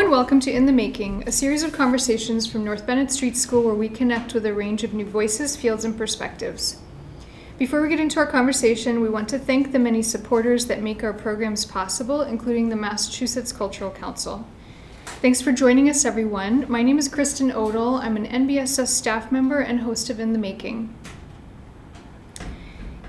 and welcome to In the Making, a series of conversations from North Bennett Street School where we connect with a range of new voices, fields, and perspectives. Before we get into our conversation, we want to thank the many supporters that make our programs possible, including the Massachusetts Cultural Council. Thanks for joining us, everyone. My name is Kristen Odell. I'm an NBSS staff member and host of In the Making.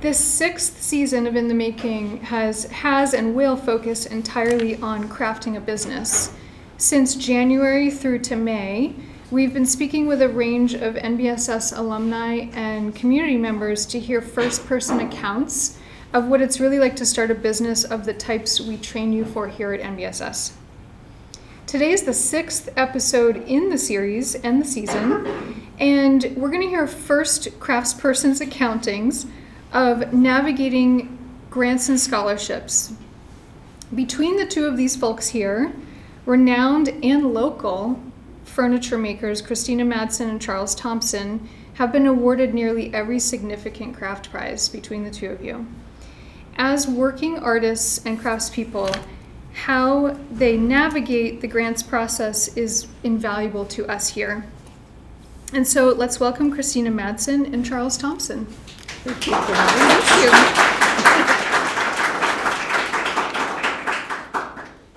This sixth season of In the Making has and will focus entirely on crafting a business. Since January through to May, we've been speaking with a range of NBSS alumni and community members to hear first-person accounts of what it's really like to start a business of the types we train you for here at NBSS. Today is the sixth episode in the series and the season, and we're going to hear first craftsperson's accountings of navigating grants and scholarships. Between the two of these folks here, renowned and local furniture makers Kristina Madsen and Charles Thompson have been awarded nearly every significant craft prize between the two of you. As working artists and craftspeople, how they navigate the grants process is invaluable to us here. And so let's welcome Kristina Madsen and Charles Thompson. Thank you for having us.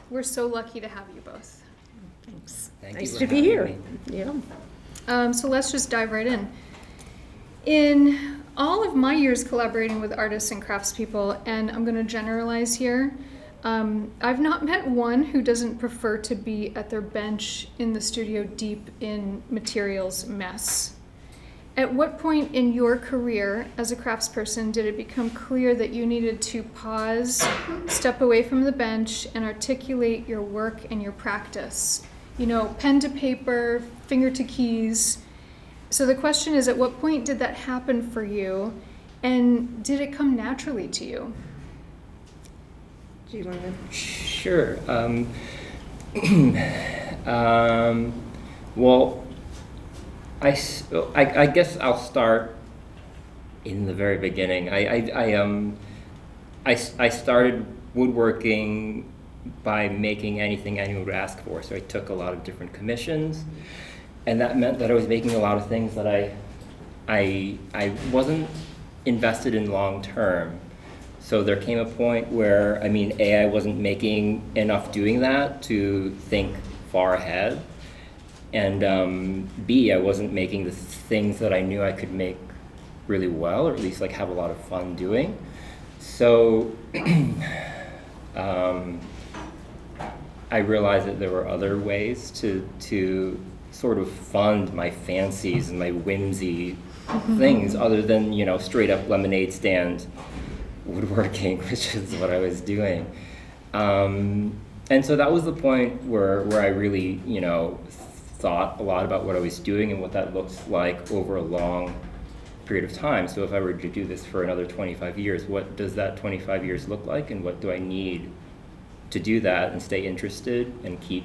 We're so lucky to have you both. Thanks. Nice to be here. Yeah. So let's just dive right in. In all of my years collaborating with artists and craftspeople, and I'm going to generalize here, I've not met one who doesn't prefer to be at their bench in the studio deep in materials mess. At what point in your career as a craftsperson did it become clear that you needed to pause, step away from the bench, and articulate your work and your practice? You know, pen to paper, finger to keys. So the question is, at what point did that happen for you, and did it come naturally to you? Do you want to? Sure. Well, I guess I'll start in the very beginning. I started woodworking by making anything anyone would ask for. So I took a lot of different commissions, and that meant that I was making a lot of things that I wasn't invested in long term. So there came a point where, I wasn't making enough doing that to think far ahead. And B, I wasn't making the things that I knew I could make really well, or at least have a lot of fun doing. So I realized that there were other ways to sort of fund my fancies and my whimsy things other than, straight up lemonade stand woodworking, which is what I was doing. And so that was the point where I really, thought a lot about what I was doing and what that looks like over a long period of time. So if I were to do this for another 25 years, what does that 25 years look like, and what do I need to do that and stay interested and keep,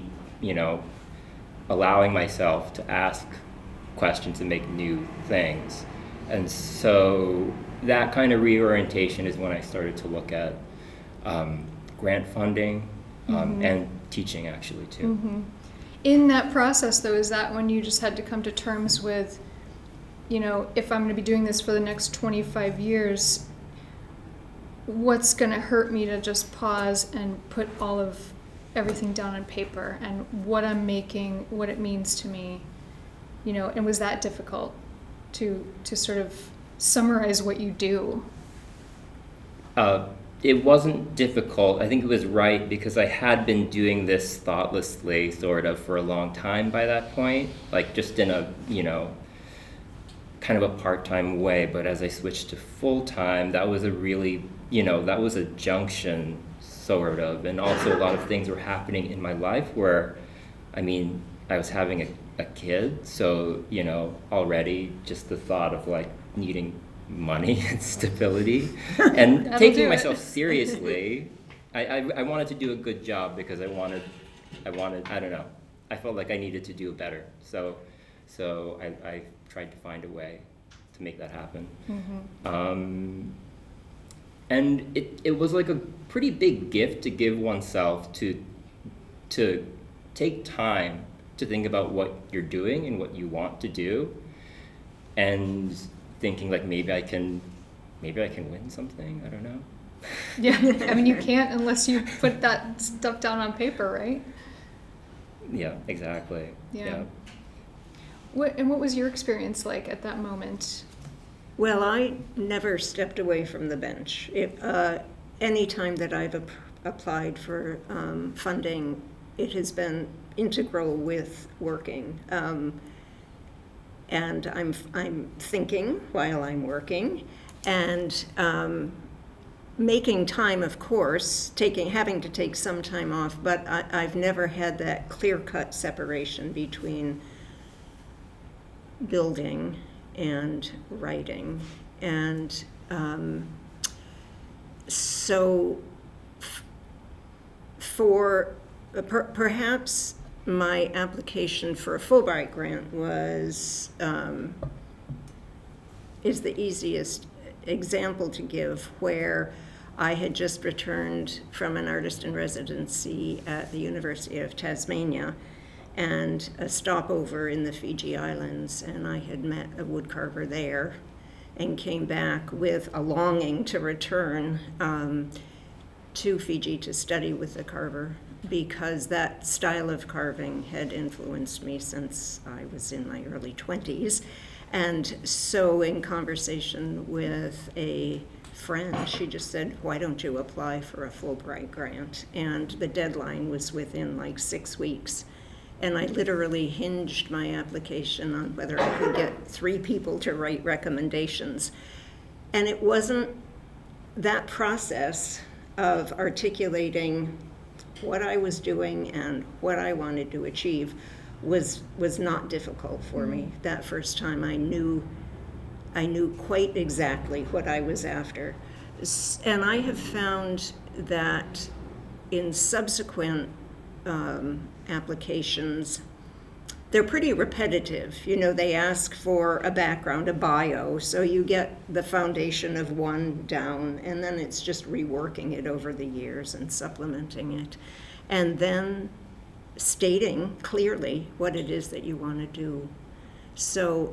allowing myself to ask questions and make new things? And so that kind of reorientation is when I started to look at grant funding and teaching, actually, too. Mm-hmm. In that process, though, is that when you just had to come to terms with, if I'm going to be doing this for the next 25 years, what's going to hurt me to just pause and put all of everything down on paper and what I'm making, what it means to me, and was that difficult to sort of summarize what you do? It wasn't difficult. I think it was right because I had been doing this thoughtlessly sort of for a long time by that point, just in a, kind of a part-time way. But as I switched to full-time, that was a really, that was a junction sort of. And also a lot of things were happening in my life where, I was having a kid. So, already just the thought of needing money and stability and taking myself seriously. I wanted to do a good job because I wanted, I don't know, I felt like I needed to do it better. So I tried to find a way to make that happen. Mm-hmm. And it was a pretty big gift to give oneself to take time to think about what you're doing and what you want to do, and thinking like maybe I can win something. I don't know. Yeah, I mean, you can't unless you put that stuff down on paper, right? Yeah, exactly. Yeah. What was your experience like at that moment? Well, I never stepped away from the bench. Any time that I've applied for funding, it has been integral with working. And I'm thinking while I'm working, and making time, of course, having to take some time off, but I've never had that clear-cut separation between building and writing. And so for perhaps my application for a Fulbright grant is the easiest example to give, where I had just returned from an artist in residency at the University of Tasmania and a stopover in the Fiji Islands, and I had met a woodcarver there and came back with a longing to return to Fiji to study with the carver, because that style of carving had influenced me since I was in my early 20s. And so in conversation with a friend, she just said, why don't you apply for a Fulbright grant? And the deadline was within like 6 weeks. And I literally hinged my application on whether I could get 3 people to write recommendations. And it wasn't that process of articulating what I was doing and what I wanted to achieve was not difficult for me. That first time I knew quite exactly what I was after. And I have found that in subsequent applications, they're pretty repetitive. You know, they ask for a background, a bio, so you get the foundation of one down, and then it's just reworking it over the years and supplementing it. And then stating clearly what it is that you want to do. So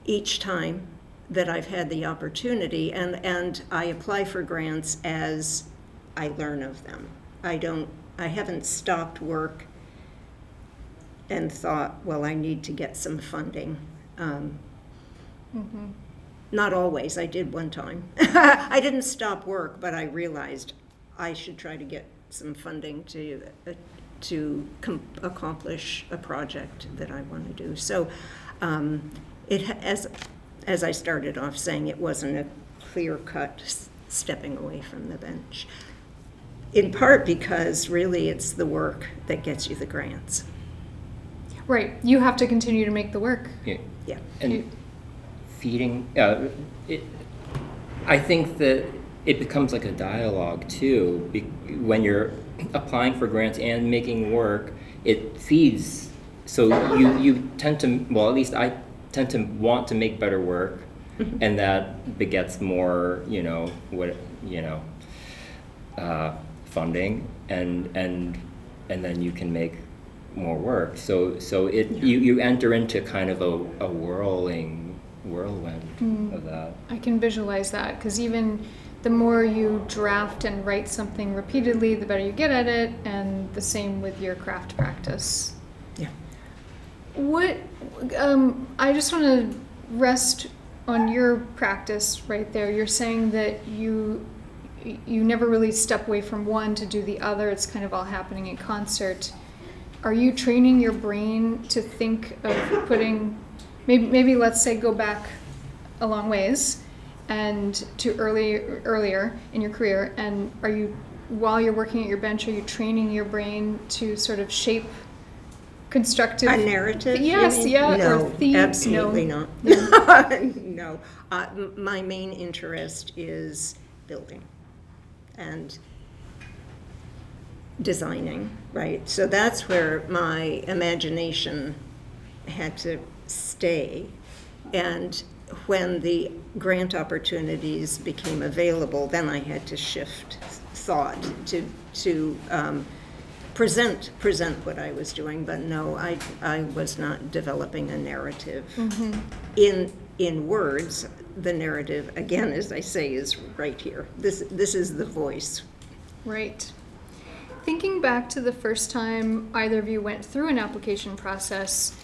each time that I've had the opportunity, and I apply for grants as I learn of them. I haven't stopped work and thought, well, I need to get some funding. Not always. I did one time. I didn't stop work, but I realized I should try to get some funding to accomplish a project that I want to do. So as I started off saying, it wasn't a clear-cut stepping away from the bench. In part because really it's the work that gets you the grants. Right. You have to continue to make the work. Yeah. And feeding, I think that it becomes like a dialogue too. When you're applying for grants and making work, it feeds. So you tend to, well, at least I tend to want to make better work, and that begets more, funding, and then you can make more work. So you enter into kind of a whirlwind of that. I can visualize that, because even the more you draft and write something repeatedly, the better you get at it, and the same with your craft practice. Yeah. I just want to rest on your practice right there. You're saying that you never really step away from one to do the other. It's kind of all happening in concert. Are you training your brain to think of putting, maybe let's say go back a long ways and to earlier in your career, and are you, while you're working at your bench, are you training your brain to sort of shape constructive... A narrative? Yes, yeah. No, or themes? absolutely No. not. No. My main interest is building and designing, right? So that's where my imagination had to stay. And when the grant opportunities became available, then I had to shift thought to present what I was doing, but no, I was not developing a narrative. In words. The narrative, again, as I say, is right here. This is the voice. Right. Thinking back to the first time either of you went through an application process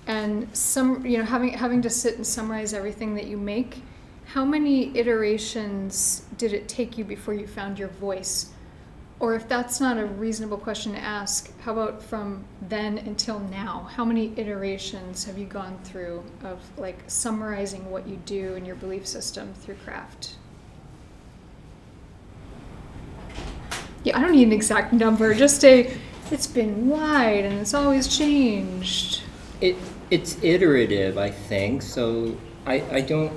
and having to sit and summarize everything that you make, how many iterations did it take you before you found your voice? Or if that's not a reasonable question to ask, how about from then until now? How many iterations have you gone through of like summarizing what you do in your belief system through craft? Yeah, I don't need an exact number, just it's been wide and it's always changed. It's iterative, I think. So I don't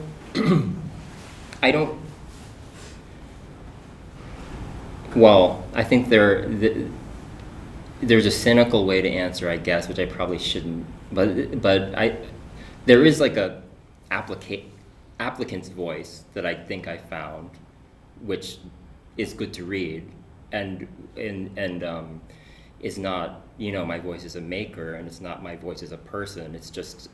Well, I think there's a cynical way to answer, I guess, which I probably shouldn't. But there is like a applicant's voice that I think I found, which is good to read, and is not, my voice as a maker, and it's not my voice as a person. It's just,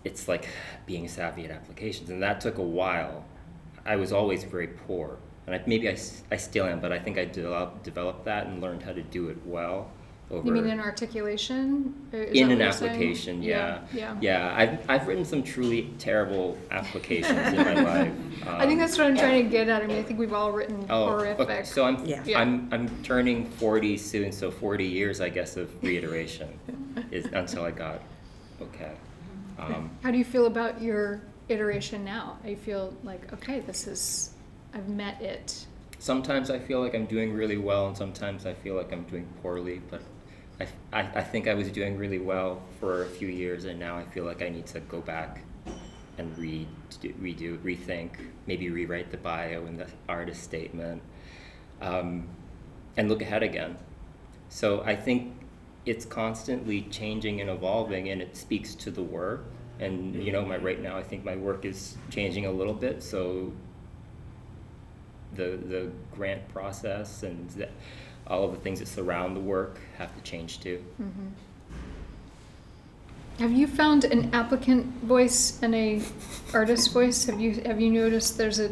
it's like being savvy at applications, and that took a while. I was always very poor, and maybe I still am, but I think I developed that and learned how to do it well. Over You mean in articulation? in an application, yeah. I've written some truly terrible applications in my life. I think that's what I'm trying to get at. I mean, I think we've all written horrific. Okay, so Yeah. I'm turning 40 soon, so 40 years, I guess, of reiteration is until I got okay. How do you feel about your iteration now? Do you feel like, okay, I've met it? Sometimes I feel like I'm doing really well, and sometimes I feel like I'm doing poorly, but I think I was doing really well for a few years, and now I feel like I need to go back and rethink, maybe rewrite the bio and the artist statement, and look ahead again. So I think it's constantly changing and evolving, and it speaks to the work. And right now I think my work is changing a little bit, so the grant process and all of the things that surround the work have to change too. Mm-hmm. Have you found an applicant voice and a artist voice? Have you noticed there's a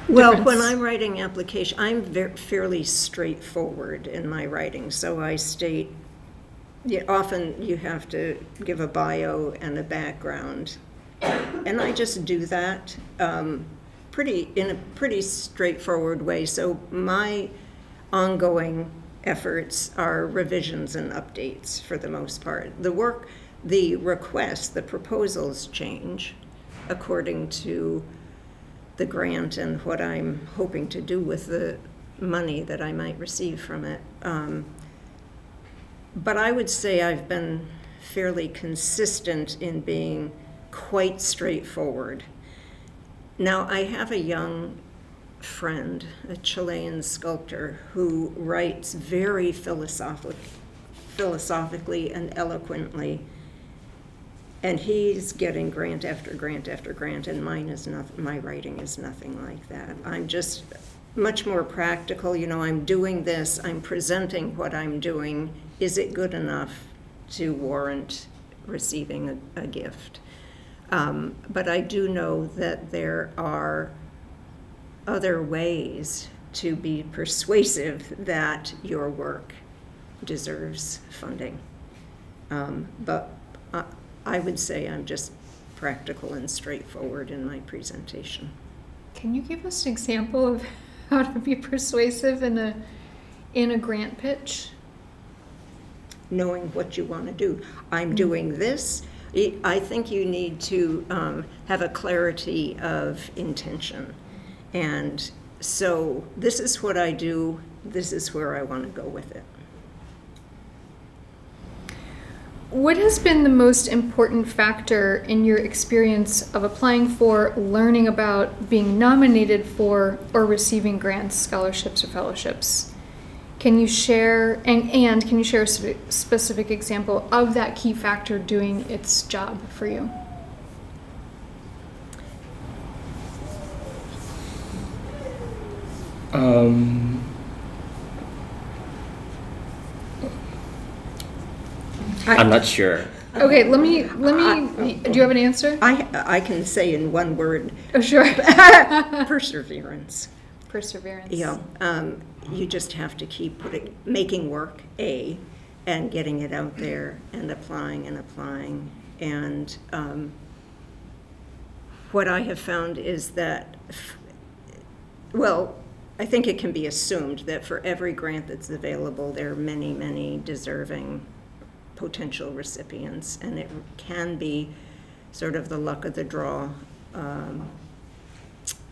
Well, difference? when I'm writing application, I'm fairly straightforward in my writing. So I state, often you have to give a bio and a background, and I just do that in a pretty straightforward way. So my ongoing efforts are revisions and updates for the most part. The requests, the proposals change according to the grant and what I'm hoping to do with the money that I might receive from it. But I would say I've been fairly consistent in being quite straightforward. Now, I have a young friend, a Chilean sculptor, who writes very philosophically and eloquently, and he's getting grant after grant after grant, and my writing is nothing like that. I'm just much more practical. I'm doing this, I'm presenting what I'm doing. Is it good enough to warrant receiving a gift? But I do know that there are other ways to be persuasive that your work deserves funding. But I would say I'm just practical and straightforward in my presentation. Can you give us an example of how to be persuasive in a grant pitch? Knowing what you want to do. I'm doing this. I think you need to have a clarity of intention. And so this is what I do. This is where I want to go with it. What has been the most important factor in your experience of applying for, learning about, being nominated for, or receiving grants, scholarships, or fellowships? Can you share, and can you share a specific example of that key factor doing its job for you? I'm not sure. Okay, let me, do you have an answer? I can say in one word, Oh, sure. perseverance. Perseverance. You just have to keep making work, and getting it out there and applying. And what I have found is that, I think it can be assumed that for every grant that's available, there are many, many deserving potential recipients, and it can be sort of the luck of the draw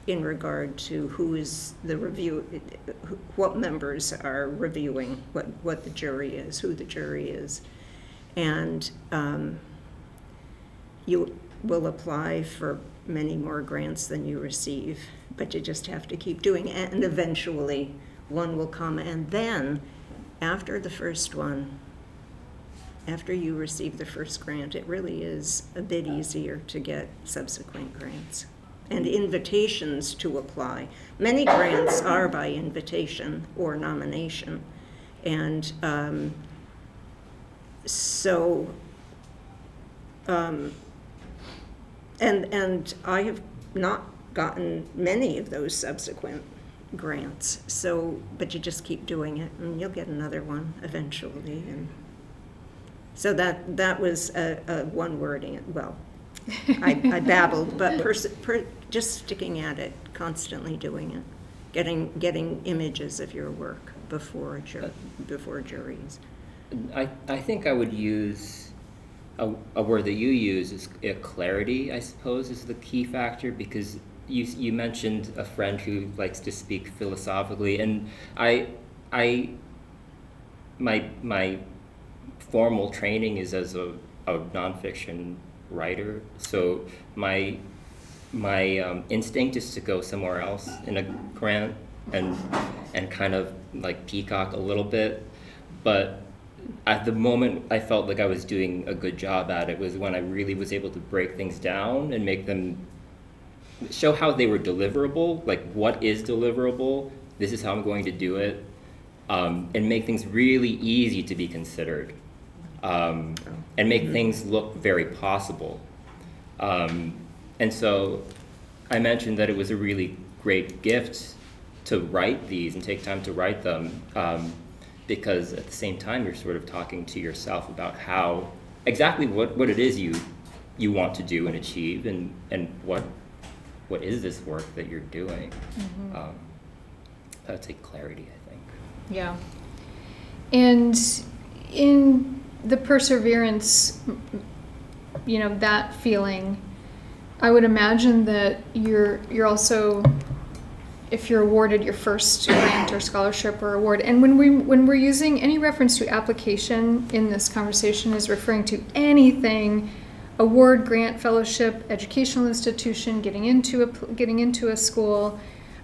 in regard to who is the what members are reviewing, what the jury is, who the jury is. And you will apply for many more grants than you receive, but you just have to keep doing it, and eventually one will come. And then after the first one, after you receive the first grant, it really is a bit easier to get subsequent grants and invitations to apply. Many grants are by invitation or nomination, and and I have not gotten many of those subsequent grants. But you just keep doing it, and you'll get another one eventually. And so that was a one wording. Well, I babbled, but just sticking at it, constantly doing it, getting images of your work before juries. I think I would use a word that you use is clarity, I suppose, is the key factor, because you mentioned a friend who likes to speak philosophically, and my formal training is as a nonfiction writer, so my instinct is to go somewhere else in a grant and kind of like peacock a little bit, but at the moment I felt like I was doing a good job at it was when I really was able to break things down and make them show how they were deliverable, like what is deliverable, this is how I'm going to do it, and make things really easy to be considered, and make things look very possible. And so I mentioned that it was a really great gift to write these and take time to write them, because at the same time you're sort of talking to yourself about how exactly what it is you want to do and achieve, and what is this work that you're doing. That would take clarity, I think. Yeah. And in the perseverance, that feeling, I would imagine that you're also, if you're awarded your first grant or scholarship or award, and when we're using any reference to application in this conversation is referring to anything, award, grant, fellowship, educational institution, getting into a school.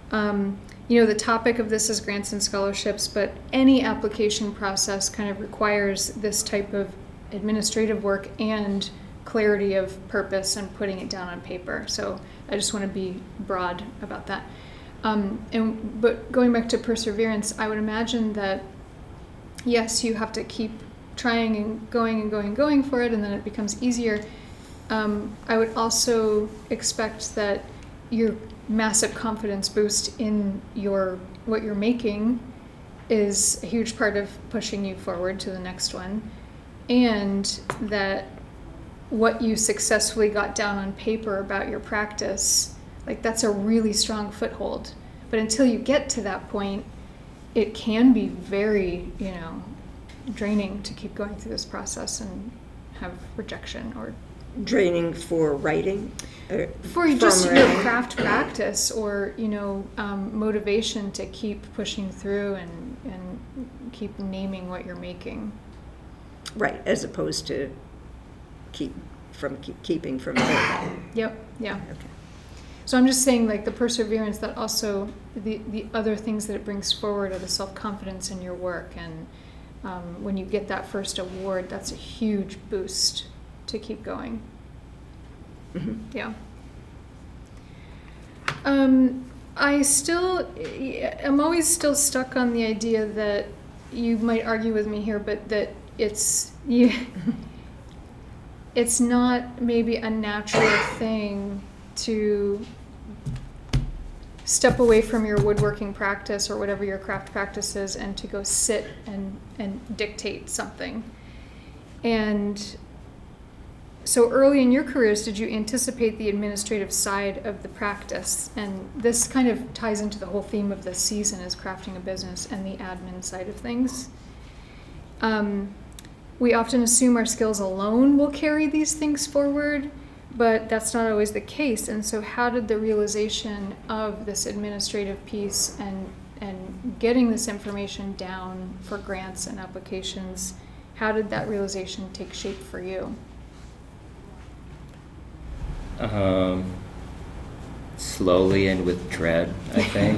The topic of this is grants and scholarships, but any application process kind of requires this type of administrative work and clarity of purpose and putting it down on paper. So I just want to be broad about that. But going back to perseverance, I would imagine that, yes, you have to keep trying and going for it, and then it becomes easier. I would also expect that your massive confidence boost in what you're making is a huge part of pushing you forward to the next one, and that what you successfully got down on paper about your practice, like that's a really strong foothold. But until you get to that point, it can be very, draining to keep going through this process and have rejection or draining for writing, for just your craft practice, or motivation to keep pushing through and keep naming what you're making. Right, as opposed to keeping from writing. Yep. Yeah. Okay. So I'm just saying, like, the perseverance, that also the other things that it brings forward are the self-confidence in your work, and when you get that first award, that's a huge boost to keep going. Mm-hmm. Yeah. I'm always still stuck on the idea that you might argue with me here, but that it's not maybe a natural thing to step away from your woodworking practice or whatever your craft practice is and to go sit and dictate something. And so early in your careers, did you anticipate the administrative side of the practice? And this kind of ties into the whole theme of this season, is crafting a business and the admin side of things. We often assume our skills alone will carry these things forward, but that's not always the case. And so how did the realization of this administrative piece and getting this information down for grants and applications, how did that realization take shape for you? Slowly and with dread, I think.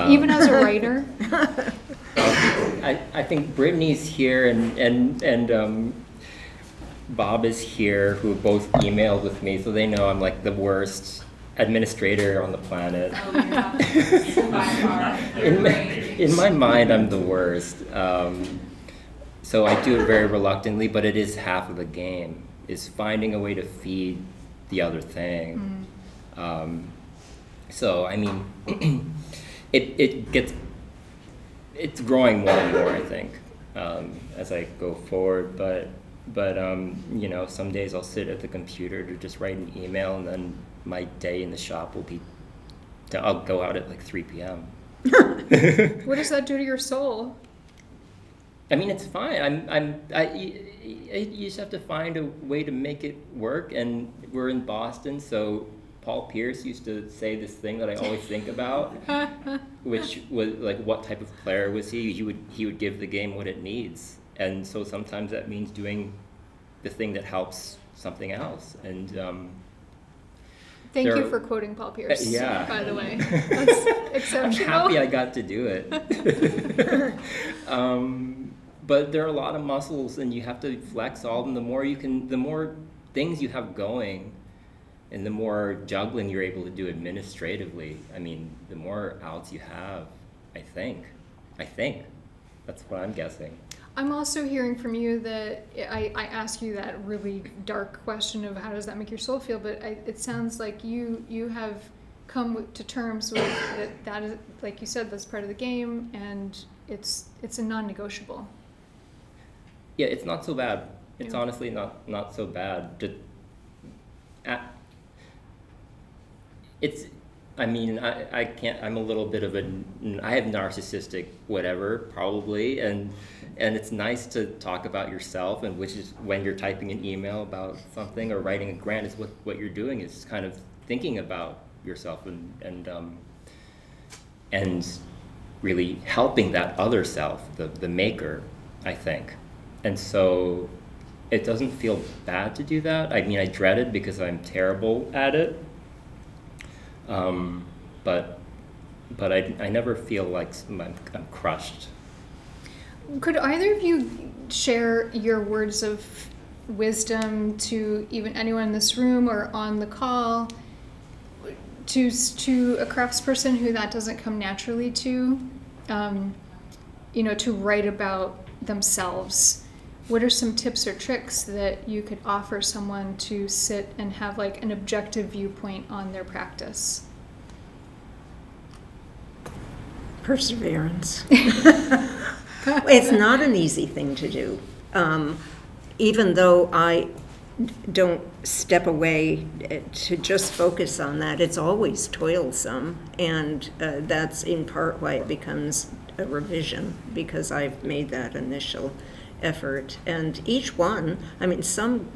Even as a writer? I think Brittany's here and Bob is here, who both emailed with me, so they know I'm like the worst administrator on the planet. In my mind, I'm the worst. So I do it very reluctantly, but it is half of the game, is finding a way to feed the other thing. So I mean, it's growing more and more, I think, as I go forward. But you know, some days I'll sit at the computer to just write an email, and then my day in the shop will be, I'll go out at like 3 p.m. What does that do to your soul? I mean, it's fine. You just have to find a way to make it work. And we're in Boston, so Paul Pierce used to say this thing that I always think about, which was like, what type of player was he? He would give the game what it needs. And so sometimes that means doing the thing that helps something else. And Thank you for quoting Paul Pierce, yeah. By the way. That's exceptional. I'm happy I got to do it. But there are a lot of muscles, and you have to flex all of them. The more things you have going, and the more juggling you're able to do administratively, I mean, the more outs you have, I think. That's what I'm guessing. I'm also hearing from you that I ask you that really dark question of how does that make your soul feel, but it sounds like you have come to terms with that is, like you said, that's part of the game, and it's a non-negotiable. Yeah, it's not so bad. It's Yeah. honestly not so bad. I mean, I can't, I'm a little bit of I have narcissistic whatever, probably, and it's nice to talk about yourself, and which is when you're typing an email about something or writing a grant, is what you're doing is kind of thinking about yourself and really helping that other self, the maker, I think. And so it doesn't feel bad to do that. I mean, I dread it because I'm terrible at it. But I never feel like I'm crushed. Could either of you share your words of wisdom to even anyone in this room or on the call, to a craftsperson who that doesn't come naturally to, to write about themselves? What are some tips or tricks that you could offer someone to sit and have like an objective viewpoint on their practice? Perseverance. It's not an easy thing to do. Even though I don't step away to just focus on that, it's always toilsome, and that's in part why it becomes a revision, because I've made that initial effort. And each one, I mean, some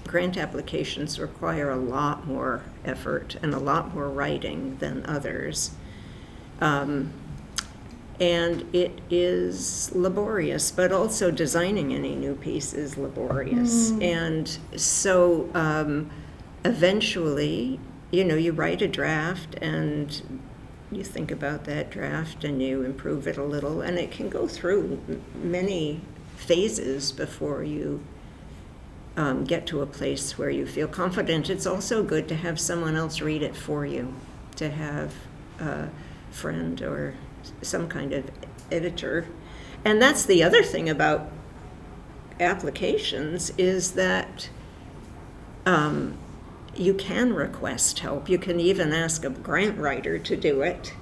grant applications require a lot more effort and a lot more writing than others. And it is laborious, but also designing any new piece is laborious. And so eventually, you write a draft and you think about that draft and you improve it a little, and it can go through many phases before you get to a place where you feel confident. It's also good to have someone else read it for you, to have friend or some kind of editor. And that's the other thing about applications, is that you can request help. You can even ask a grant writer to do it.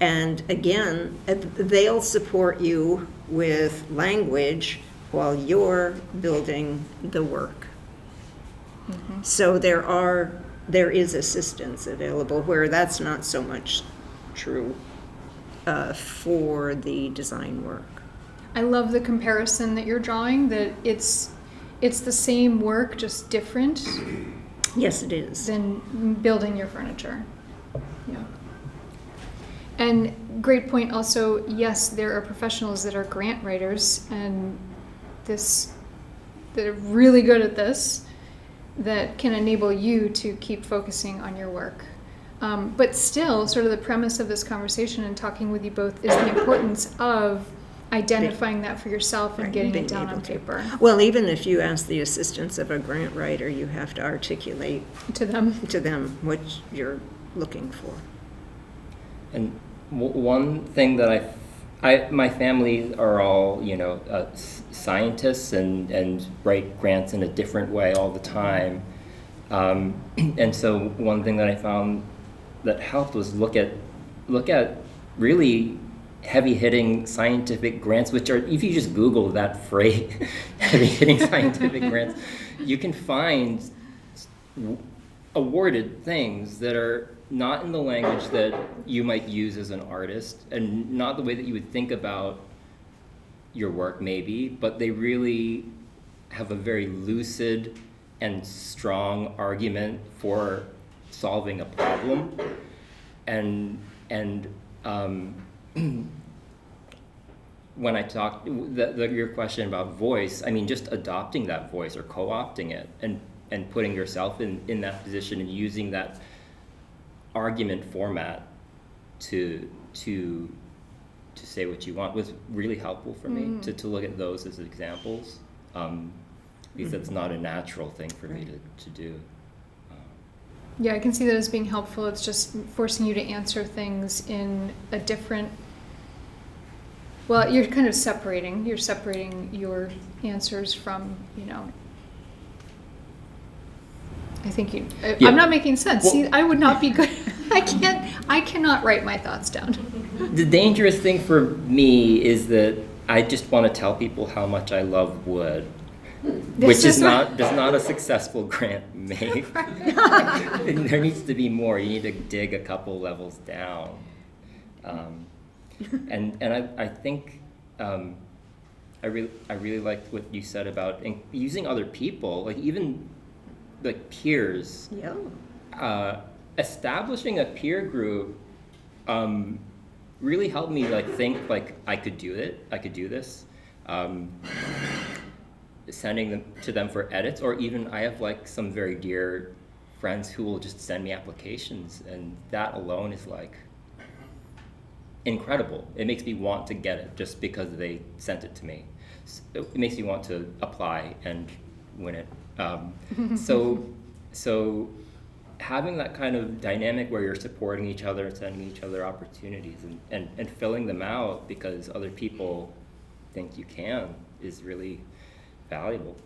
And again, they'll support you with language while you're building the work. Mm-hmm. So there is assistance available, where that's not so much true for the design work. I love the comparison that you're drawing, that it's the same work, just different. Yes, it is. Than building your furniture. Yeah. And great point also, yes, there are professionals that are grant writers and that are really good at this, that can enable you to keep focusing on your work. But still, sort of the premise of this conversation and talking with you both is the importance of identifying that for yourself and getting it down on paper. Well, even if you ask the assistance of a grant writer, you have to articulate to them what you're looking for. And one thing that my family are all, scientists and write grants in a different way all the time. And so one thing that I found that helped was look at really heavy-hitting scientific grants, which are, if you just Google that phrase, heavy-hitting scientific grants, you can find awarded things that are not in the language that you might use as an artist, and not the way that you would think about your work maybe, but they really have a very lucid and strong argument for solving a problem. And when I talked, your question about voice, I mean, just adopting that voice or co-opting it and putting yourself in that position and using that argument format to say what you want was really helpful for me, to look at those as examples, because that's not a natural thing for me to do. Yeah, I can see that as being helpful. It's just forcing you to answer things in a different, well, you're kind of separating your answers from, I think Yeah. I'm not making sense. Well, See, I would not be good. I cannot write my thoughts down. The dangerous thing for me is that I just want to tell people how much I love wood, which is not a successful grant make. There needs to be more. You need to dig a couple levels down. And I think I really liked what you said about using other people, like even like peers. Yeah. Establishing a peer group really helped me think I could do it. I could do this. Sending them to them for edits, or even I have some very dear friends who will just send me applications, and that alone is incredible. It makes me want to get it just because they sent it to me. It makes me want to apply and win it. So having that kind of dynamic where you're supporting each other and sending each other opportunities and filling them out because other people think you can is really valuable.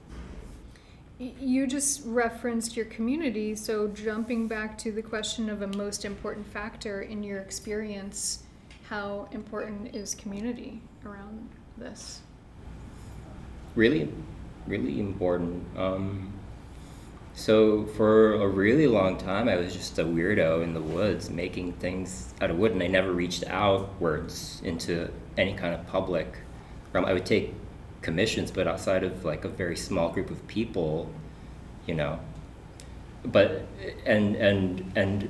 You just referenced your community, so jumping back to the question of a most important factor in your experience, how important is community around this? Really, really important. So for a really long time, I was just a weirdo in the woods making things out of wood, and I never reached outwards into any kind of public realm. I would take commissions, but outside of a very small group of people, but and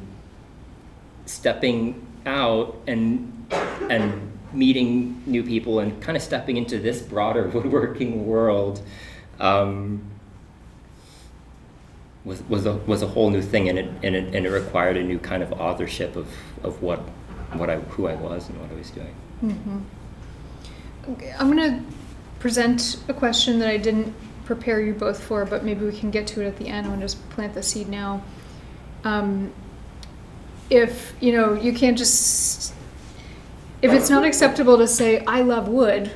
stepping out and meeting new people and kind of stepping into this broader woodworking world was a whole new thing, and it required a new kind of authorship of who I was and what I was doing. Mm-hmm. Okay, I'm gonna present a question that I didn't prepare you both for, but maybe we can get to it at the end. I'm gonna just plant the seed now. if, you can't just, if it's not acceptable to say, I love wood,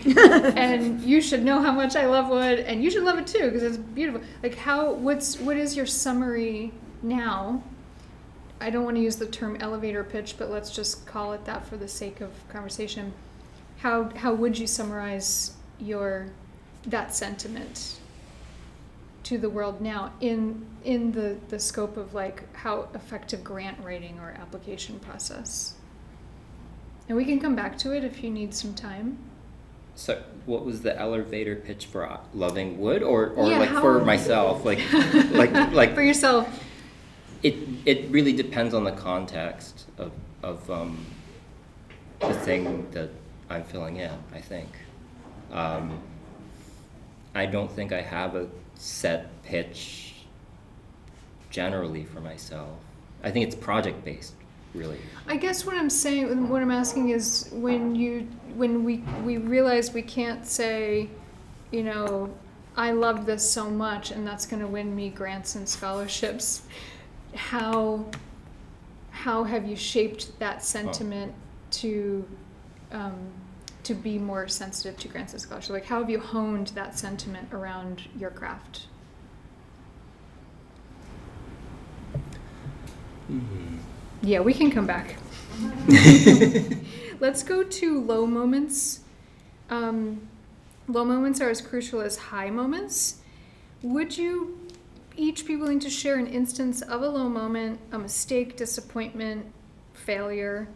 and you should know how much I love wood, and you should love it too, because it's beautiful. Like what is your summary now? I don't want to use the term elevator pitch, but let's just call it that for the sake of conversation. How would you summarize that sentiment to the world now in the scope of like how effective grant writing or application process? And we can come back to it if you need some time. So what was the elevator pitch for loving wood, or Yeah, like for myself, like For yourself. It really depends on the context of the thing that I'm filling in, I think. I don't think I have a set pitch generally for myself. I think it's project based, really. I guess what I'm asking is when we realize we can't say, I love this so much and that's going to win me grants and scholarships. How have you shaped that sentiment to be more sensitive to grants and scholarships? Like, how have you honed that sentiment around your craft? Mm-hmm. Yeah, we can come back. Let's go to low moments. Low moments are as crucial as high moments. Would you each be willing to share an instance of a low moment, a mistake, disappointment, failure,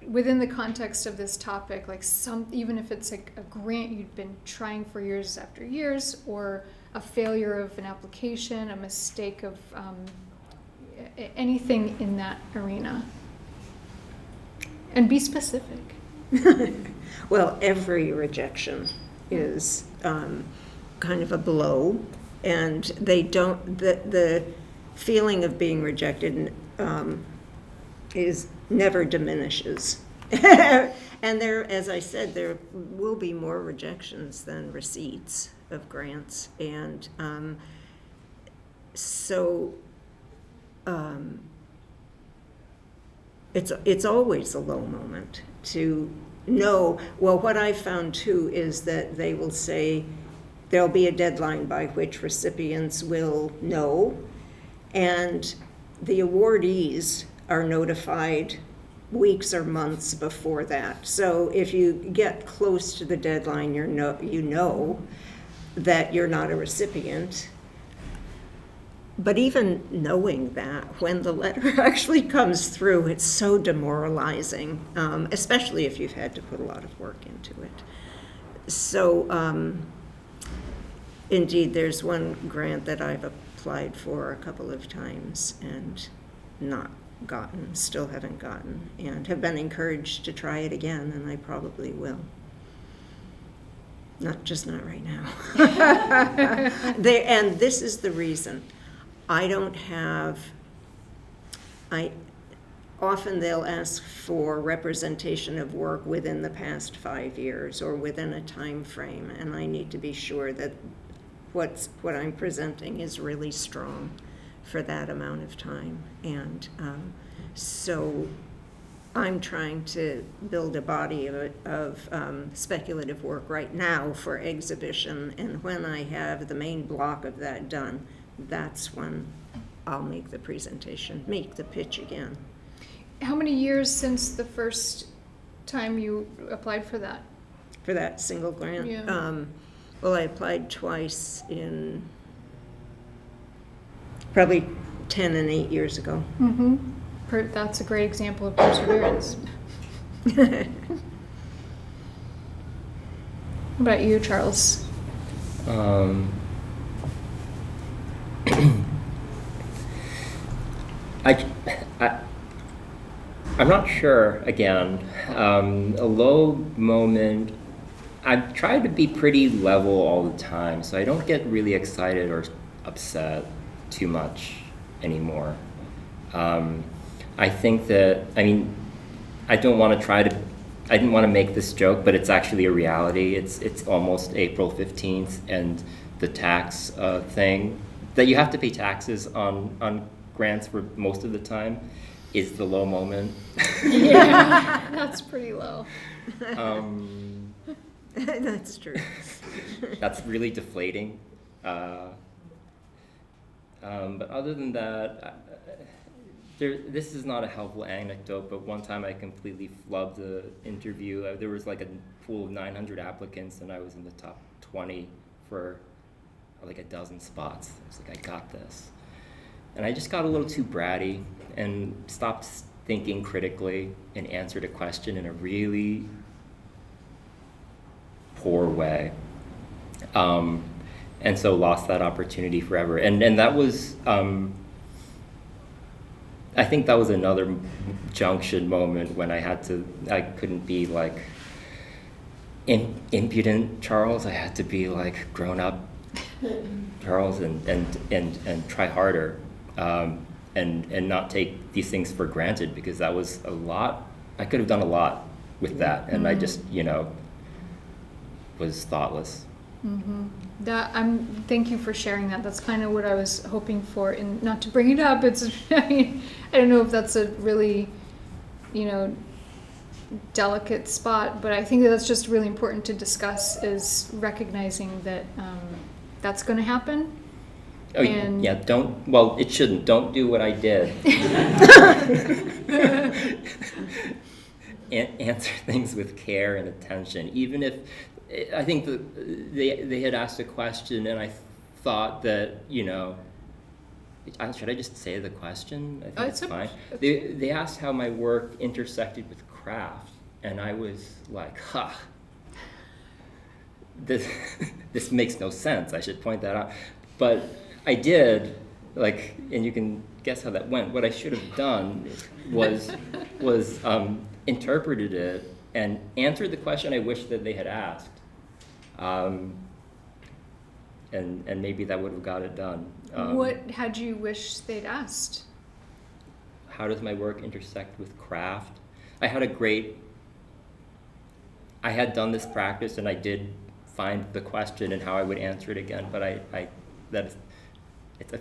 within the context of this topic, like even if it's like a grant you'd been trying for years after years, or a failure of an application, a mistake of anything in that arena? And be specific. Well, every rejection is kind of a blow, and the feeling of being rejected is never diminishes. And as I said, there will be more rejections than receipts of grants, and it's always a low moment to know. Well, what I found too is that they will say there'll be a deadline by which recipients will know, and the awardees are notified weeks or months before that. So if you get close to the deadline, you know that you're not a recipient. But even knowing that, when the letter actually comes through, it's so demoralizing, especially if you've had to put a lot of work into it. So indeed, there's one grant that I've applied for a couple of times and still haven't gotten, and have been encouraged to try it again, and I probably will. Not right now. And this is the reason. Often they'll ask for representation of work within the past 5 years or within a time frame, and I need to be sure that what I'm presenting is really strong for that amount of time. And so I'm trying to build a body of speculative work right now for exhibition, and when I have the main block of that done, that's when I'll make the pitch again. How many years since the first time you applied for that? For that single grant? Yeah. Well, I applied twice in probably 10 and 8 years ago. Mm-hmm. That's a great example of perseverance. What about you, Charles? I'm not sure, again. A low moment, I've tried to be pretty level all the time, so I don't get really excited or upset too much anymore. I think that, I didn't want to make this joke, but it's actually a reality. It's almost April 15th, and the tax thing that you have to pay taxes on grants for most of the time is the low moment. Yeah, that's pretty low. That's true. That's really deflating. But other than that, this is not a helpful anecdote, but one time I completely flubbed the interview. There was like a pool of 900 applicants, and I was in the top 20 for like a dozen spots. I was like, I got this. And I just got a little too bratty and stopped thinking critically and answered a question in a really poor way. And so lost that opportunity forever. And that was, I think that was another junction moment when I couldn't be like impudent Charles. I had to be like grown up Charles and try harder, and not take these things for granted, because that was a lot. I could have done a lot with that, and I just, was thoughtless. Mm-hmm. Thank you for sharing that. That's kind of what I was hoping for, and not to bring it up. I don't know if that's a really, delicate spot, but I think that's just really important to discuss, is recognizing that that's going to happen. Oh, yeah, it shouldn't. Don't do what I did. Answer things with care and attention, even if, I think they had asked a question, and I thought that, should I just say the question? I think it's fine. Okay. They asked how my work intersected with craft, and I was like, this makes no sense. I should point that out. But I did, and you can guess how that went. What I should have done was interpreted it and answered the question I wish that they had asked. And maybe that would have got it done. What had you wish they'd asked? How does my work intersect with craft? I had done this practice, and I did find the question and how I would answer it again, but I've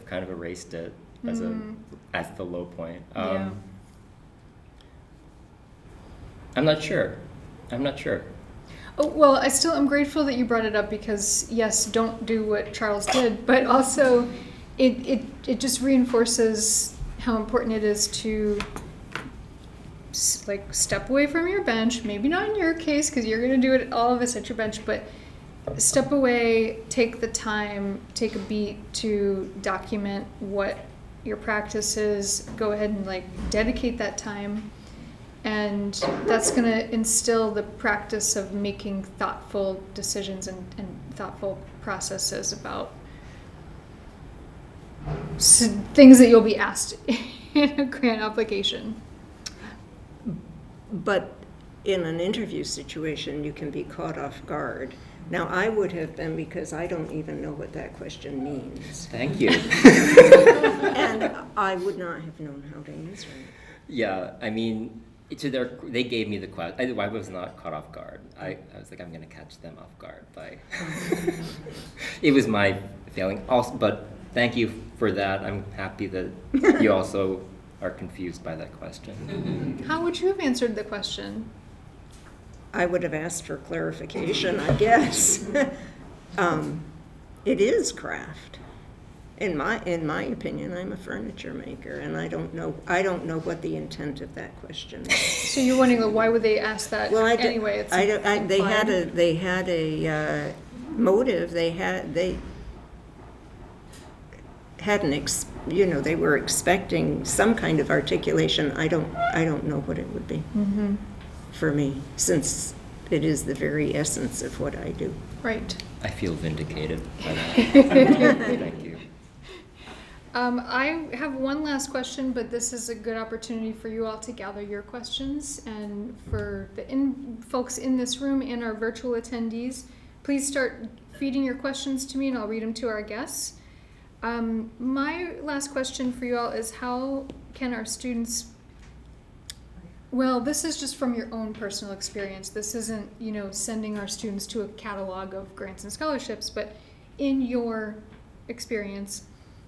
kind of erased it as the low point. Yeah. I'm not sure. Oh, well, I'm grateful that you brought it up, because yes, don't do what Charles did, but also it just reinforces how important it is to step away from your bench. Maybe not in your case, because you're going to do it, all of us at your bench, but step away, take the time, take a beat to document what your practice is. Go ahead and dedicate that time. And that's going to instill the practice of making thoughtful decisions and thoughtful processes about things that you'll be asked in a grant application. But in an interview situation, you can be caught off guard. Now, I would have been, because I don't even know what that question means. Thank you. And I would not have known how to answer it. Yeah, I mean, they gave me the question. I was not caught off guard. I was like, I'm going to catch them off guard by. It was my failing. Also, but thank you for that. I'm happy that you also are confused by that question. How would you have answered the question? I would have asked for clarification, I guess. It is craft. In my opinion, I'm a furniture maker, and I don't know what the intent of that question is. So you're wondering, why would they ask that anyway? They had a motive. They were expecting some kind of articulation. I don't know what it would be for me, since it is the very essence of what I do. Right. I feel vindicated by that. Thank you. I have one last question, but this is a good opportunity for you all to gather your questions, and for the folks in this room and our virtual attendees, please start feeding your questions to me, and I'll read them to our guests. My last question for you all is, how can our students, well, this is just from your own personal experience. This isn't, sending our students to a catalog of grants and scholarships, but in your experience,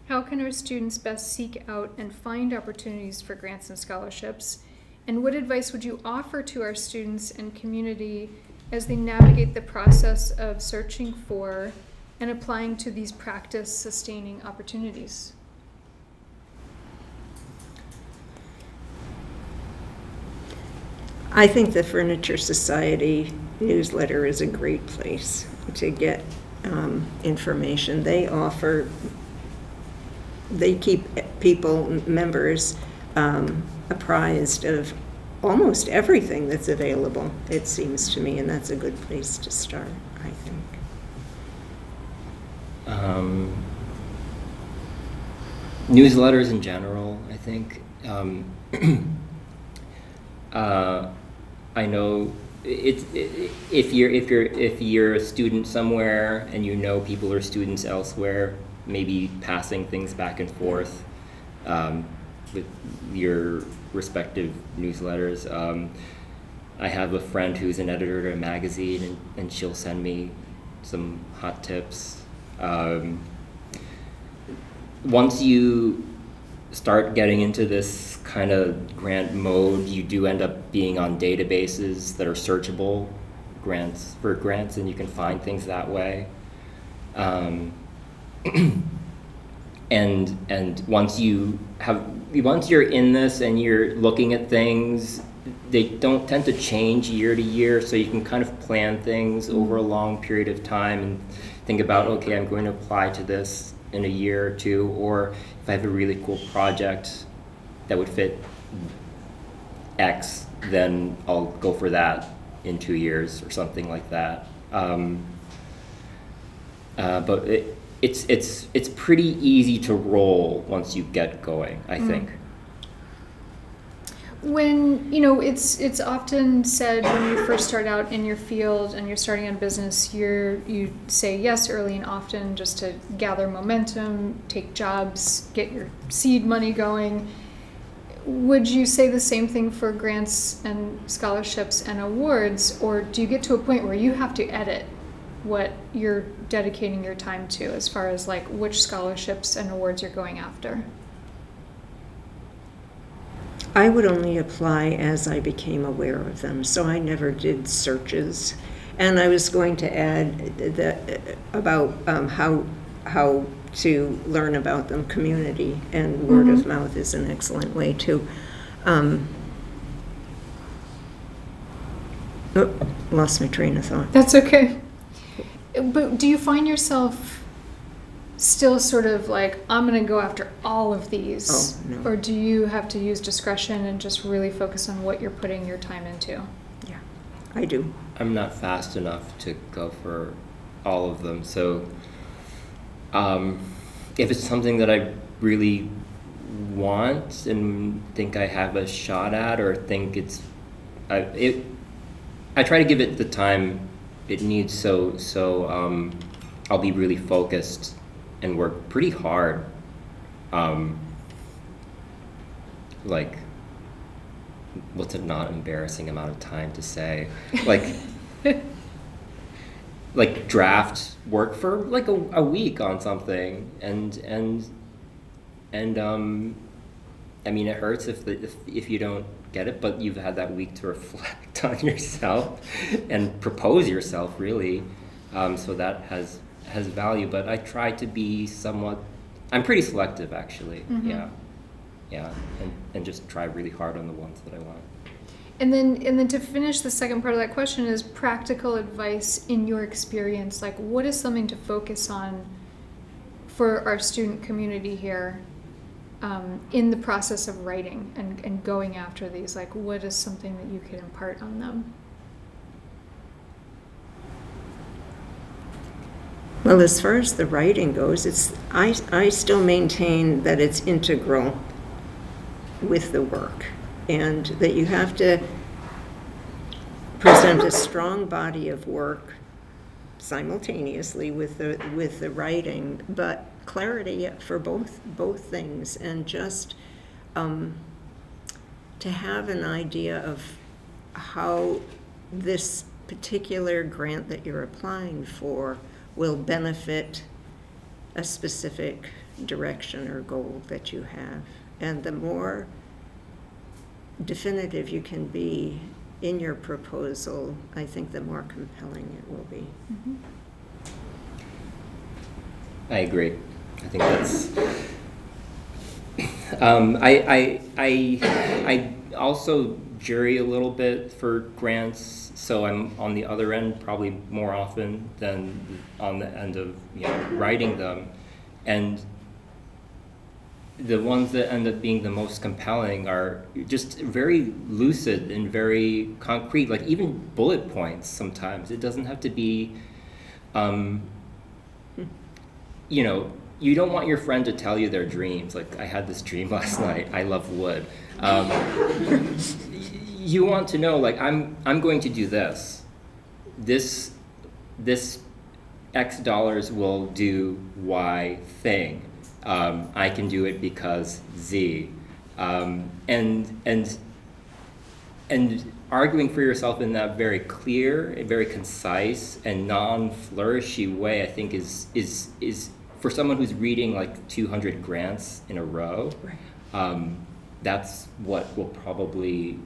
How can our students best seek out and find opportunities for grants and scholarships? And what advice would you offer to our students and community as they navigate the process of searching for and applying to these practice-sustaining opportunities? I think the Furniture Society newsletter is a great place to get information. They keep members apprised of almost everything that's available, it seems to me, and that's a good place to start, I think. Newsletters in general, I think. I know if you're a student somewhere and you know people are students elsewhere, maybe passing things back and forth with your respective newsletters. I have a friend who's an editor at a magazine, and she'll send me some hot tips. Once you start getting into this kind of grant mode, you do end up being on databases that are searchable for grants, and you can find things that way. And once you're in this and you're looking at things, they don't tend to change year to year, so you can kind of plan things over a long period of time and think about, okay, I'm going to apply to this in a year or two, or if I have a really cool project that would fit X, then I'll go for that in 2 years or something like that. But it's pretty easy to roll once you get going, I think. When, it's often said when you first start out in your field and you're starting a business, you say yes early and often just to gather momentum, take jobs, get your seed money going. Would you say the same thing for grants and scholarships and awards, or do you get to a point where you have to edit what you're dedicating your time to as far as like which scholarships and awards you're going after? I would only apply as I became aware of them, so I never did searches. And I was going to add about how to learn about them. Community and word of mouth is an excellent way too. Lost my train of thought. That's okay. But do you find yourself still sort of like, I'm going to go after all of these? Oh, no. Or do you have to use discretion and just really focus on what you're putting your time into? Yeah, I do. I'm not fast enough to go for all of them. So if it's something that I really want and think I have a shot at, or think I try to give it the time it needs, so I'll be really focused and work pretty hard. Like, what's a not embarrassing amount of time to say? Like draft work for like a week on something, and I mean, it hurts if you don't get it, but you've had that week to reflect on yourself and propose yourself, really. So that has value, but I try to be I'm pretty selective, actually. Yeah, and just try really hard on the ones that I want. And then to finish the second part of that question is practical advice in your experience. Like, what is something to focus on for our student community here in the process of writing and going after these? Like, what is something that you could impart on them? Well, as far as the writing goes, I still maintain that it's integral with the work, and that you have to present a strong body of work simultaneously with the writing, but clarity for both things, and just to have an idea of how this particular grant that you're applying for will benefit a specific direction or goal that you have. And the more definitive you can be in your proposal, I think the more compelling it will be. Mm-hmm. I agree. I think that's. I also jury a little bit for grants, so I'm on the other end probably more often than on the end of writing them, and the ones that end up being the most compelling are just very lucid and very concrete, like even bullet points sometimes. It doesn't have to be, you don't want your friend to tell you their dreams. Like, I had this dream last night, I love wood. You want to know, like, I'm going to do this. This X dollars will do Y thing. I can do it because Z. And arguing for yourself in that very clear, very concise, and non-flourishy way, I think is for someone who's reading like 200 grants in a row, Right. That's what will probably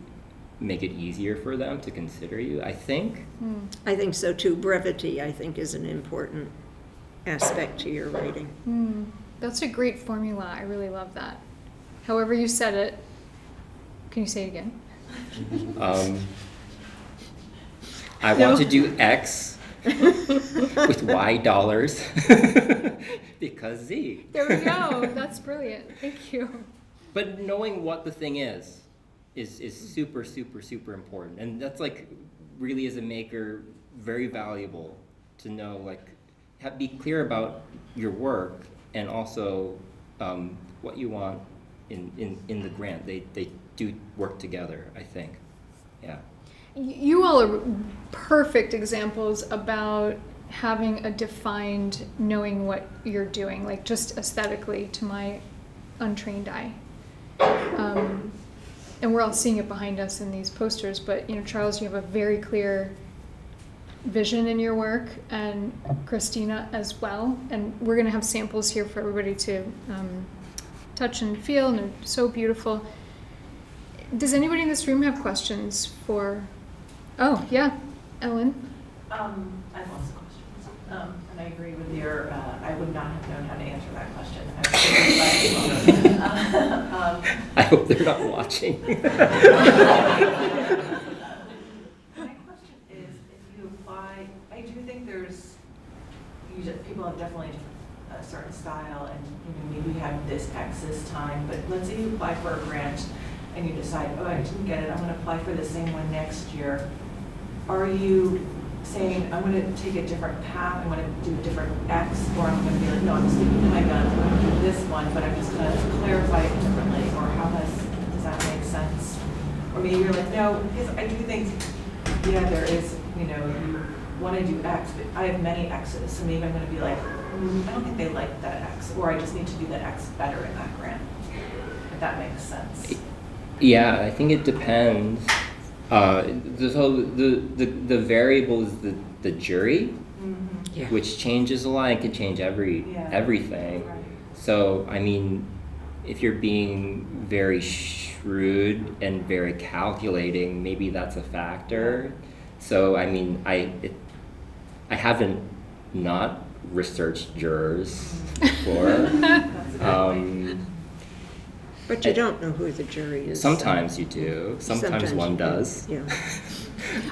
make it easier for them to consider you, I think. I think so too. Brevity, I think, is an important aspect to your writing. That's a great formula. I really love that. However you said it, can you say it again? I want to do X with Y dollars because Z. There we go. That's brilliant. Thank you. But knowing what the thing is super, super, super important. And that's like really, as a maker, very valuable to know, like, be clear about your work and also what you want in the grant. They do work together, I think. Yeah. You all are perfect examples about having a defined knowing what you're doing, like just aesthetically to my untrained eye. And we're all seeing it behind us in these posters, but Charles, you have a very clear vision in your work, and Kristina as well. And we're going to have samples here for everybody to touch and feel, and they're so beautiful. Does anybody in this room have questions for? Oh, yeah, Ellen. I have lots of questions, and I agree with your. I would not have known how to answer that question. I hope they're not watching. My question is, if you apply, I do think people have definitely a certain style, and maybe you have this X this time. But let's say you apply for a grant, and you decide, oh, I didn't get it. I'm going to apply for the same one next year. Are you saying, I'm going to take a different path, I'm going to do a different X, or I'm going to be like, no, I'm sticking to my guns, I'm going to do this one, but I'm just going to clarify it differently, or does that make sense? Or maybe you're like, no, because I do think, there is, you want to do X, but I have many X's, so maybe I'm going to be like, I don't think they like that X, or I just need to do that X better in that grant, if that makes sense. Yeah, I think it depends. The variable is the jury, Yeah. which changes a lot and can change everything. Right. So, I mean, if you're being very shrewd and very calculating, maybe that's a factor. So, I mean, I haven't not researched jurors before. But you don't know who the jury is. Sometimes you do. Sometimes one you do. does. Yeah.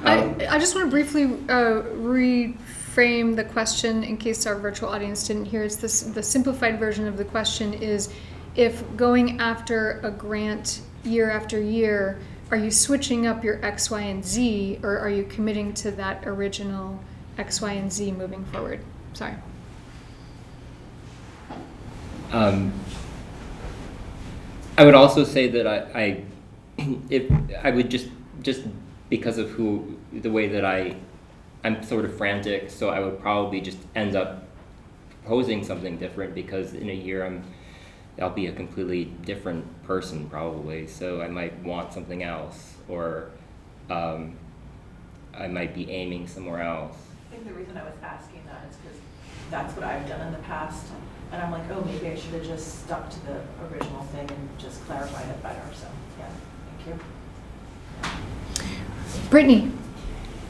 I just want to briefly reframe the question in case our virtual audience didn't hear. It's this, the simplified version of the question is, if going after a grant year after year, are you switching up your X, Y, and Z, or are you committing to that original X, Y, and Z moving forward? Sorry. I would also say that I would just because of the way that I'm sort of frantic, so I would probably just end up proposing something different, because in a year I'll be a completely different person probably, so I might want something else, or I might be aiming somewhere else. I think the reason I was asking that is because that's what I've done in the past. And I'm like, oh, maybe I should have just stuck to the original thing and just clarified it better, so, yeah, thank you. Brittany.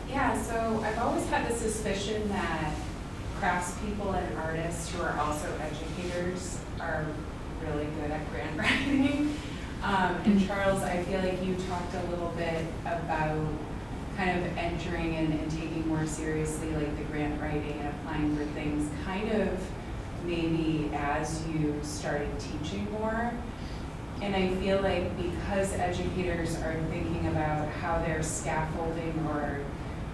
Yeah, so I've always had the suspicion that craftspeople and artists who are also educators are really good at grant writing. And Charles, I feel like you talked a little bit about kind of entering and taking more seriously like the grant writing and applying for things kind of maybe as you started teaching more. And I feel like because educators are thinking about how they're scaffolding or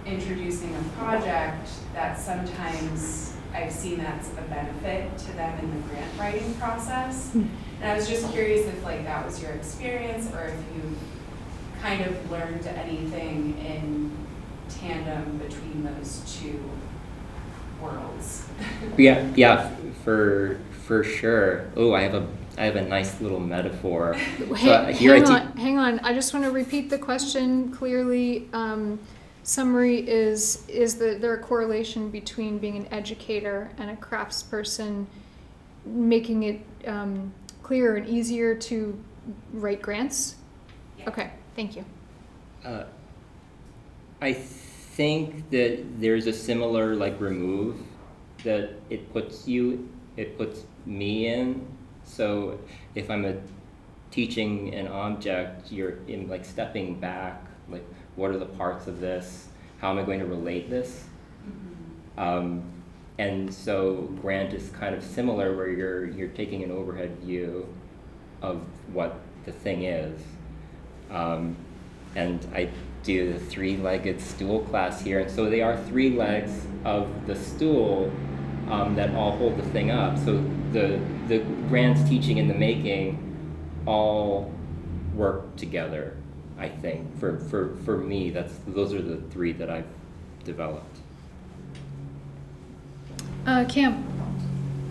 introducing a project, that sometimes I've seen that's a benefit to them in the grant writing process. And I was just curious if like that was your experience or if you kind of learned anything in tandem between those two worlds. Yeah, for sure. Oh, I have a nice little metaphor. Hang on. I just want to repeat the question clearly. Summary is there a correlation between being an educator and a craftsperson, making it clearer and easier to write grants? Yeah. Okay, thank you. I think that there's a similar like remove that it puts me in. So if I'm teaching an object, you're in like stepping back, like what are the parts of this? How am I going to relate this? Mm-hmm. And so grant is kind of similar, where you're taking an overhead view of what the thing is. And I do the 3-legged stool class here, and so they are 3 legs of the stool that all hold the thing up. So the grants, teaching, and the making all work together. I think for me, those are the 3 that I've developed. Cam.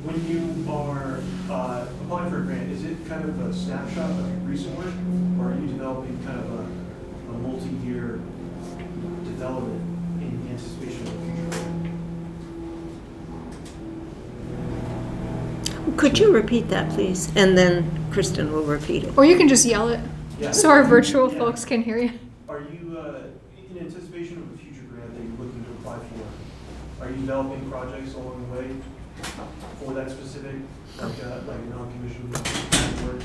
When you are applying for a grant, is it kind of a snapshot of recent work, or are you developing kind of a multi-year development in anticipation of the future? Could you repeat that, please? And then Kristen will repeat it. Or you can just yell it, so our virtual folks can hear you. Are you, in anticipation of a future grant that you're looking to apply for, are you developing projects along the way for that specific, like non-commissioned work?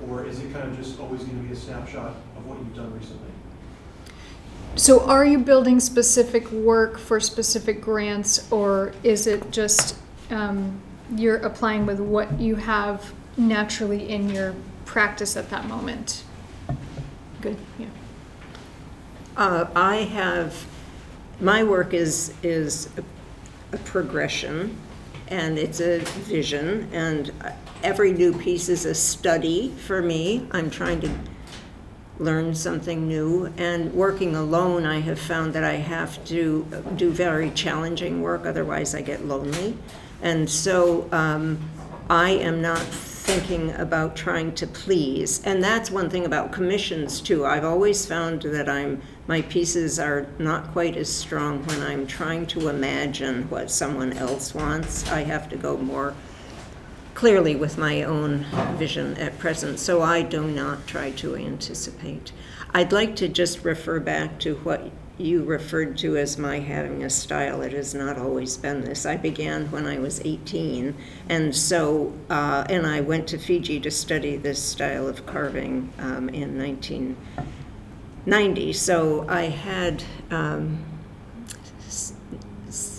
Or is it kind of just always going to be a snapshot of what you've done recently? So are you building specific work for specific grants, or is it just you're applying with what you have naturally in your practice at that moment? Good, yeah. My work is a progression, and it's a vision, and every new piece is a study for me. I'm trying to learn something new, and working alone, I have found that I have to do very challenging work, otherwise I get lonely. And so I am not thinking about trying to please. And that's one thing about commissions too. I've always found that my pieces are not quite as strong when I'm trying to imagine what someone else wants. I have to go more clearly with my own vision at present, so I do not try to anticipate. I'd like to just refer back to what you referred to as my having a style. It has not always been this. I began when I was 18, and so and I went to Fiji to study this style of carving in 1990. So I had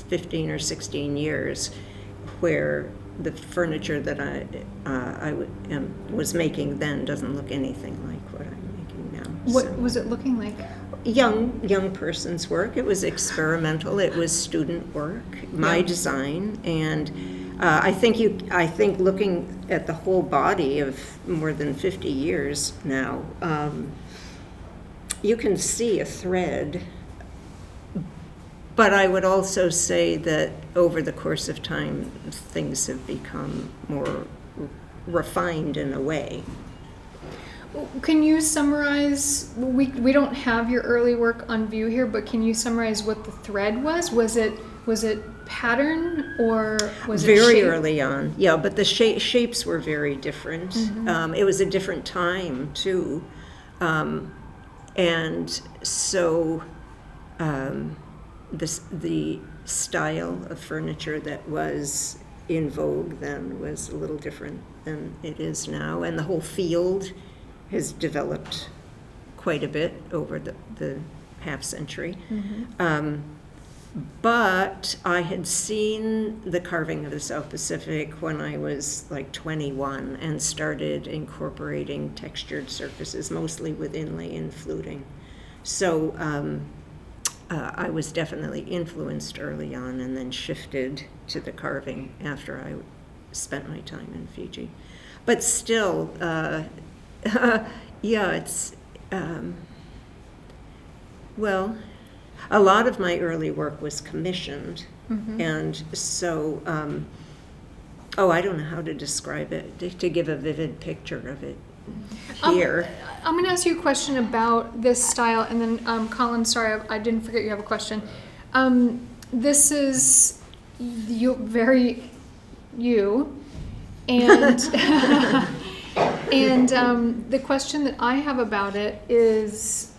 15 or 16 years where the furniture that I was making then doesn't look anything like what I'm making now. What was it looking like? Young person's work. It was experimental. It was student work, my design, and I think looking at the whole body of more than 50 years now, you can see a thread. But I would also say that over the course of time, things have become more refined in a way. Can you summarize, we don't have your early work on view here, but can you summarize what the thread was? Was it Was it pattern or was it Very shape? early on, yeah, but the shapes were very different. It was a different time, too. And so the style of furniture that was in vogue then was a little different than it is now. And the whole field has developed quite a bit over the half century. But I had seen the carving of the South Pacific when I was like 21 and started incorporating textured surfaces, mostly with inlay and fluting. So I was definitely influenced early on and then shifted to the carving after I spent my time in Fiji. But still, yeah, it's, well, a lot of my early work was commissioned, and so, I don't know how to describe it, to give a vivid picture of it here. I'm going to ask you a question about this style, and then Colin, sorry, I didn't forget you have a question. This is very you, and and the question that I have about it is,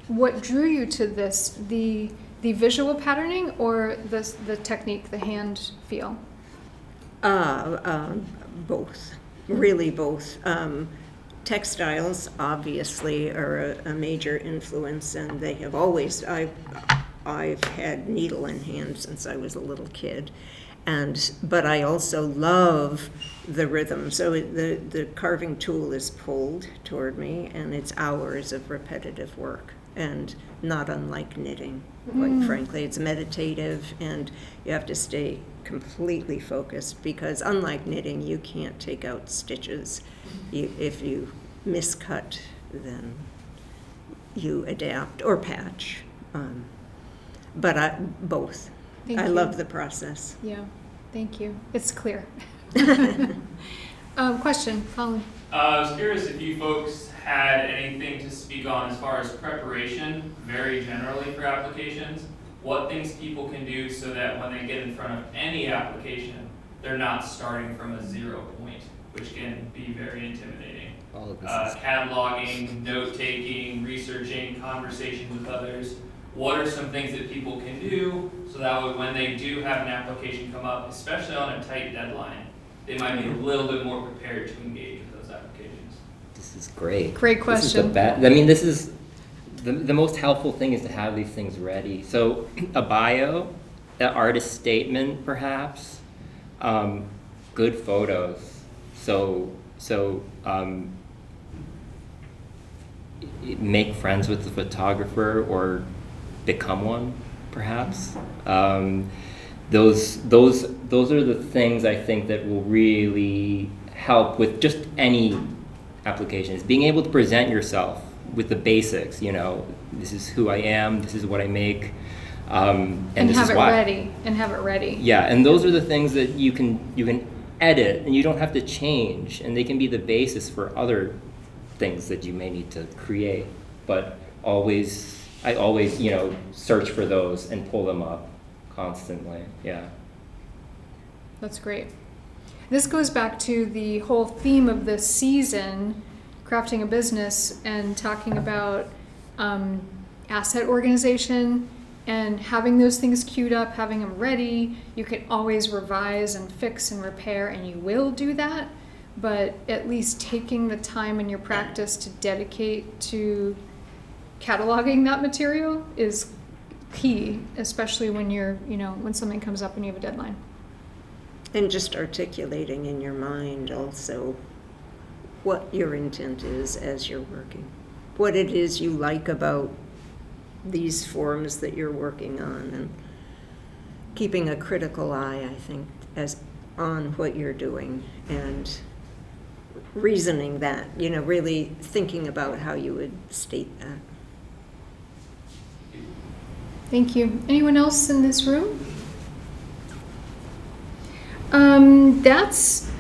what drew you to this, the visual patterning or the technique, the hand feel? Both, really both. Textiles obviously are a major influence, and they have always, I've had needle in hand since I was a little kid. But I also love the rhythm. So the carving tool is pulled toward me, and it's hours of repetitive work, and not unlike knitting, quite frankly. It's meditative, and you have to stay completely focused, because unlike knitting, you can't take out stitches. If you miscut, then you adapt or patch. But both. Thank I you. love the process. Yeah, thank you. It's clear. Question, Colin. I was curious if you folks had anything to speak on as far as preparation, very generally for applications, what things people can do so that when they get in front of any application, they're not starting from a 0 point, which can be very intimidating. All of this is Cataloging, note-taking, researching, conversations with others. What are some things that people can do so that way when they do have an application come up, especially on a tight deadline, they might be a little bit more prepared to engage with those applications? This is great. Great question. This is the most helpful thing is to have these things ready. So a bio, an artist statement, perhaps, good photos. So make friends with the photographer or become one, perhaps. Those are the things I think that will really help with just any applications. Being able to present yourself with the basics, this is who I am, this is what I make, and this have is it why. ready. And have it ready. Yeah, and those are the things that you can edit, and you don't have to change, and they can be the basis for other things that you may need to create. But I always, search for those and pull them up constantly. Yeah. That's great. This goes back to the whole theme of this season, crafting a business, and talking about asset organization and having those things queued up, having them ready. You can always revise and fix and repair, and you will do that. But at least taking the time in your practice to dedicate to cataloging that material is key, especially when when something comes up and you have a deadline. And just articulating in your mind also what your intent is as you're working, what it is you like about these forms that you're working on, and keeping a critical eye, I think, on what you're doing, and reasoning that, really thinking about how you would state that. Thank you. Anyone else in this room? That's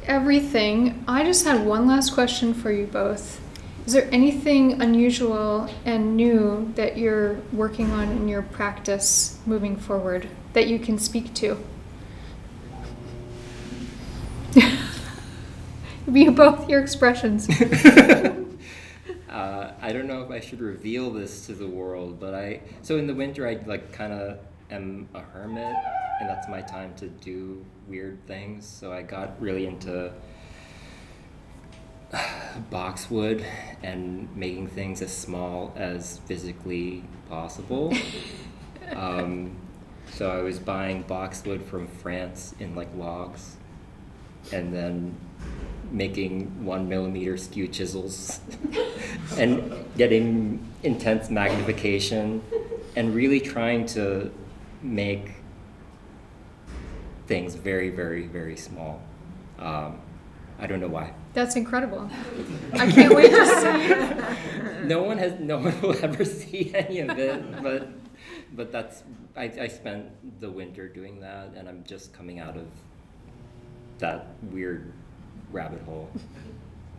everything. I just had one last question for you both. Is there anything unusual and new that you're working on in your practice moving forward that you can speak to? You both, your expressions. I don't know if I should reveal this to the world, but so in the winter I like kind of am a hermit, and that's my time to do weird things. So I got really into boxwood and making things as small as physically possible. So I was buying boxwood from France in like logs, and then making 1mm skew chisels and getting intense magnification and really trying to make things very, very, very small. I don't know why. That's incredible. I can't wait to see. No one will ever see any of it, but that's, I spent the winter doing that, and I'm just coming out of that weird rabbit hole.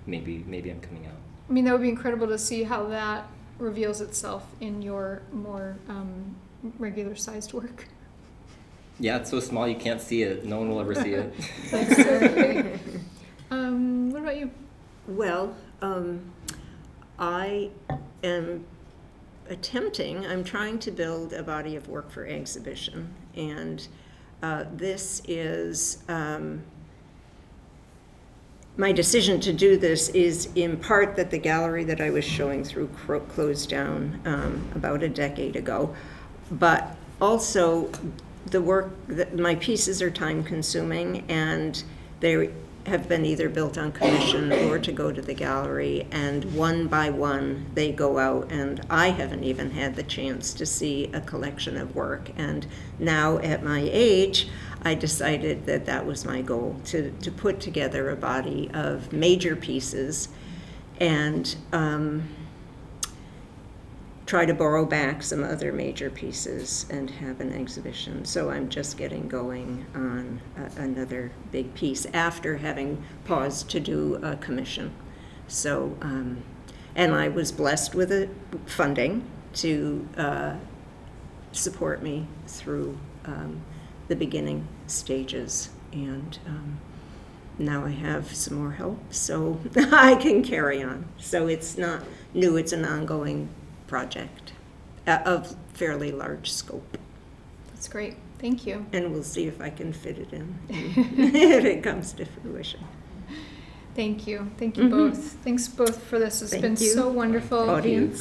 Maybe I'm coming out. I mean, that would be incredible to see how that reveals itself in your more regular sized work. Yeah, it's so small you can't see it. No one will ever see it. Thanks, Sarah. What about you? Well, I am I'm trying to build a body of work for exhibition, and this is, my decision to do this is in part that the gallery that I was showing through closed down about a decade ago, but also the work, my pieces are time consuming, and they have been either built on commission or to go to the gallery, and one by one they go out, and I haven't even had the chance to see a collection of work. And now at my age, I decided that that was my goal, to put together a body of major pieces and try to borrow back some other major pieces and have an exhibition. So I'm just getting going on another big piece after having paused to do a commission. So, and I was blessed with funding to support me through the beginning stages, and now I have some more help, so I can carry on. So it's not new, it's an ongoing project of fairly large scope. That's great. Thank you. And we'll see if I can fit it in if it comes to fruition. Thank you. Thank you both. Thanks both for this. It's been so wonderful. Audience.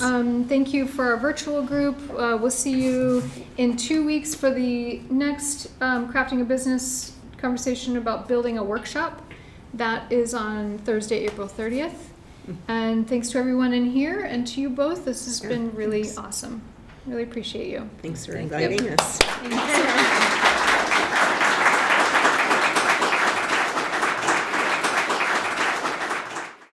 Thank you for our virtual group. We'll see you in 2 weeks for the next Crafting a Business conversation about building a workshop. That is on Thursday, April 30th. And thanks to everyone in here and to you both. This has been really awesome. Really appreciate you. Thanks for inviting us. Thanks.